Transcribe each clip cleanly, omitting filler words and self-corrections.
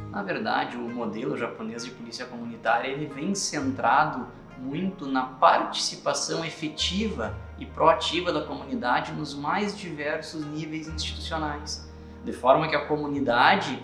Na verdade, o modelo japonês de polícia comunitária ele vem centrado muito na participação efetiva e proativa da comunidade nos mais diversos níveis institucionais, de forma que a comunidade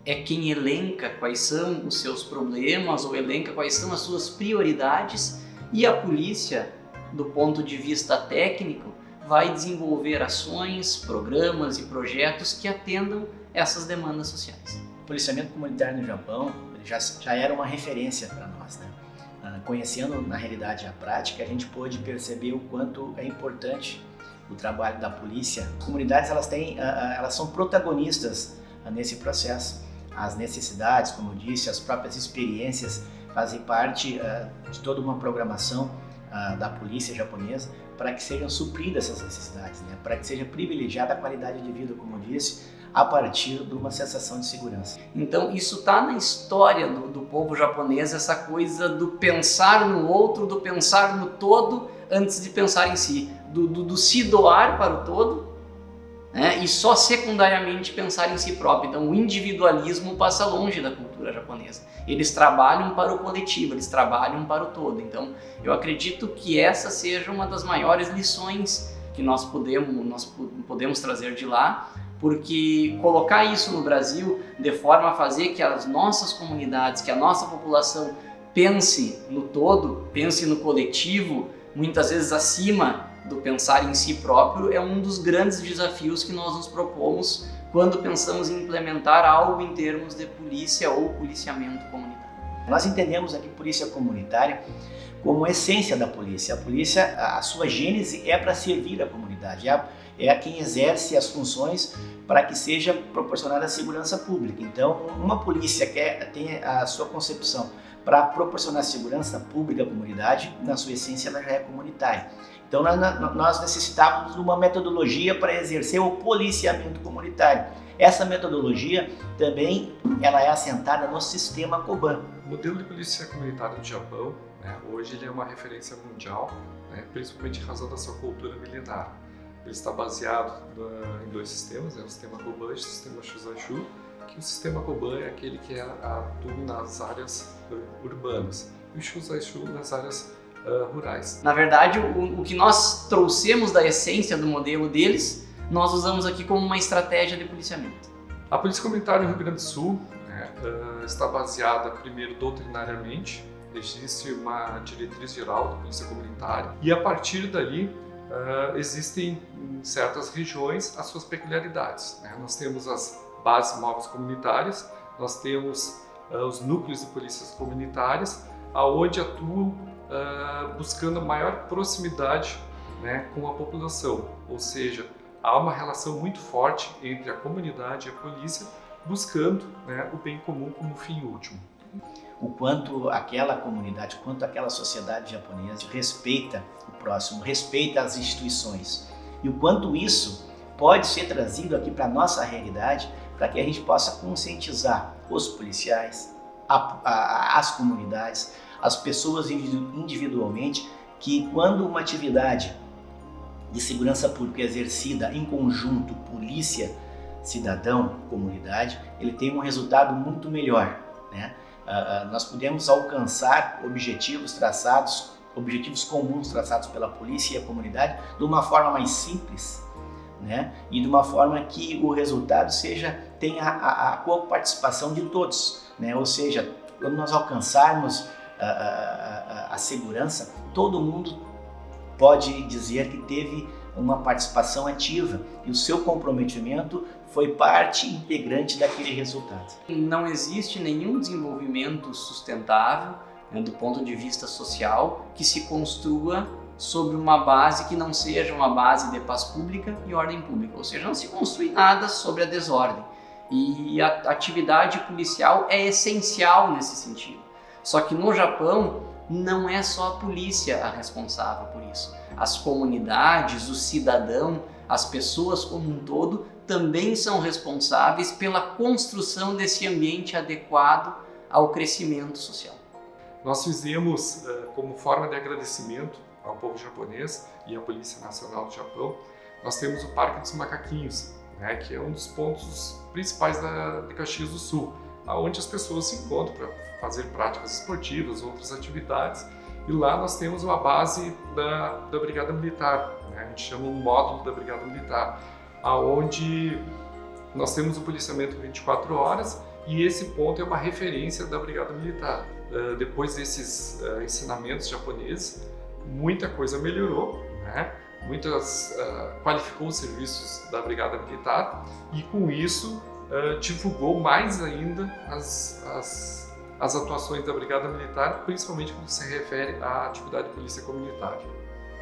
é quem elenca quais são os seus problemas ou elenca quais são as suas prioridades e a polícia, do ponto de vista técnico, vai desenvolver ações, programas e projetos que atendam essas demandas sociais. O policiamento comunitário no Japão ele já era uma referência para nós, né? Conhecendo na realidade a prática, a gente pôde perceber o quanto é importante o trabalho da polícia. As comunidades elas são protagonistas nesse processo. As necessidades, como eu disse, as próprias experiências fazem parte de toda uma programação da polícia japonesa para que sejam supridas essas necessidades, né? Para que seja privilegiada a qualidade de vida, como eu disse, a partir de uma sensação de segurança. Então isso está na história do povo japonês, essa coisa do pensar no outro, do pensar no todo antes de pensar em si, do se doar para o todo, né, e só secundariamente pensar em si próprio. Então o individualismo passa longe da cultura japonesa. Eles trabalham para o coletivo, eles trabalham para o todo. Então eu acredito que essa seja uma das maiores lições que nós podemos trazer de lá, porque colocar isso no Brasil de forma a fazer que as nossas comunidades, que a nossa população pense no todo, pense no coletivo, muitas vezes acima do pensar em si próprio, é um dos grandes desafios que nós nos propomos quando pensamos em implementar algo em termos de polícia ou policiamento comunitário. Nós entendemos aqui polícia comunitária como essência da polícia. A polícia, a sua gênese é para servir a comunidade, é quem exerce as funções para que seja proporcionada a segurança pública. Então, uma polícia que tem a sua concepção para proporcionar segurança pública à comunidade, na sua essência ela já é comunitária. Então, nós necessitávamos de uma metodologia para exercer o policiamento comunitário. Essa metodologia também ela é assentada no sistema Koban. O modelo de polícia comunitária do Japão, né, hoje ele é uma referência mundial, né, principalmente em razão da sua cultura milenar. Ele está baseado em dois sistemas, o sistema Koban e o sistema Shusaishu, que o sistema Koban é aquele que atua nas áreas urbanas e o Shusaishu nas áreas rurais. Na verdade, o que nós trouxemos da essência do modelo deles, nós usamos aqui como uma estratégia de policiamento. A polícia comunitária no Rio Grande do Sul, né, está baseada primeiro doutrinariamente, existe uma diretriz geral da polícia comunitária e a partir dali existem em certas regiões as suas peculiaridades, né? Nós temos as bases móveis comunitárias, nós temos os núcleos de polícias comunitárias, aonde atuam buscando maior proximidade, né, com a população, ou seja, há uma relação muito forte entre a comunidade e a polícia, buscando, né, o bem comum como fim último. O quanto aquela comunidade, o quanto aquela sociedade japonesa respeita o próximo, respeita as instituições e o quanto isso pode ser trazido aqui para a nossa realidade para que a gente possa conscientizar os policiais, as comunidades, as pessoas individualmente, que quando uma atividade de segurança pública é exercida em conjunto, polícia, cidadão, comunidade, ele tem um resultado muito melhor, né? Nós podemos alcançar objetivos comuns traçados pela polícia e a comunidade de uma forma mais simples, né? E de uma forma que o resultado tenha a coparticipação de todos, né? Ou seja, quando nós alcançarmos a segurança, todo mundo pode dizer que teve uma participação ativa e o seu comprometimento foi parte integrante daquele resultado. Não existe nenhum desenvolvimento sustentável, né, do ponto de vista social, que se construa sobre uma base que não seja uma base de paz pública e ordem pública, ou seja, não se construi nada sobre a desordem. E a atividade policial é essencial nesse sentido. Só que no Japão não é só a polícia a responsável por isso. As comunidades, o cidadão, as pessoas como um todo também são responsáveis pela construção desse ambiente adequado ao crescimento social. Nós fizemos, como forma de agradecimento ao povo japonês e à Polícia Nacional do Japão, nós temos o Parque dos Macaquinhos, né, que é um dos pontos principais de Caxias do Sul. onde as pessoas se encontram para fazer práticas esportivas, outras atividades. E lá nós temos uma base da Brigada Militar, né? A gente chama um módulo da Brigada Militar, onde nós temos o policiamento 24 horas e esse ponto é uma referência da Brigada Militar. Depois desses ensinamentos japoneses, muita coisa melhorou, né? Qualificou os serviços da Brigada Militar e com isso divulgou mais ainda as atuações da Brigada Militar, principalmente quando se refere à atividade de polícia comunitária.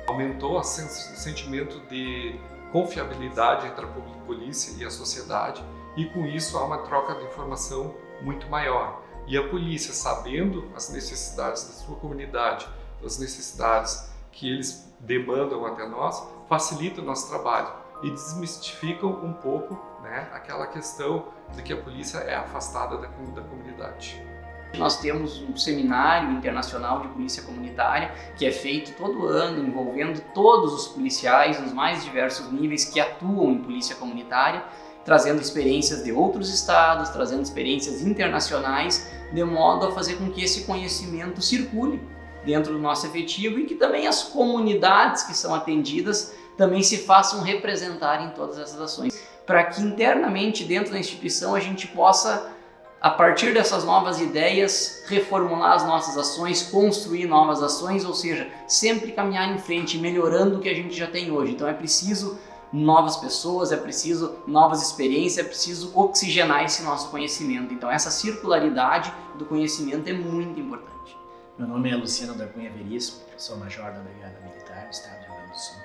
Aumentou o sentimento de confiabilidade entre a polícia e a sociedade e com isso há uma troca de informação muito maior. E a polícia, sabendo as necessidades da sua comunidade, as necessidades que eles demandam até nós, facilita o nosso trabalho e desmistificam um pouco, né, aquela questão de que a polícia é afastada da comunidade. Nós temos um seminário internacional de polícia comunitária que é feito todo ano, envolvendo todos os policiais nos mais diversos níveis que atuam em polícia comunitária, trazendo experiências de outros estados, trazendo experiências internacionais, de modo a fazer com que esse conhecimento circule dentro do nosso efetivo e que também as comunidades que são atendidas também se façam representar em todas essas ações, para que internamente dentro da instituição a gente possa, a partir dessas novas ideias, reformular as nossas ações, construir novas ações, ou seja, sempre caminhar em frente, melhorando o que a gente já tem hoje. Então é preciso novas pessoas, é preciso novas experiências, é preciso oxigenar esse nosso conhecimento. Então essa circularidade do conhecimento é muito importante. Meu nome é Luciano da Cunha Veríssimo, sou major da Brigada Militar do Estado do Rio Grande do Sul.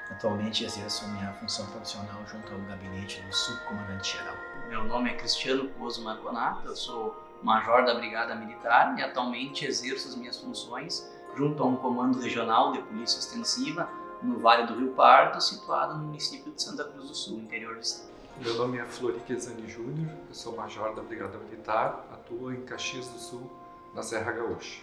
Atualmente exerço minha função profissional junto ao gabinete do subcomandante-geral. Meu nome é Cristiano Pozo Marconato, eu sou major da Brigada Militar e atualmente exerço as minhas funções junto a um comando regional de polícia ostensiva no Vale do Rio Pardo, situado no município de Santa Cruz do Sul, interior do estado. Meu nome é Florique Zani Júnior, eu sou major da Brigada Militar, atuo em Caxias do Sul, na Serra Gaúcha.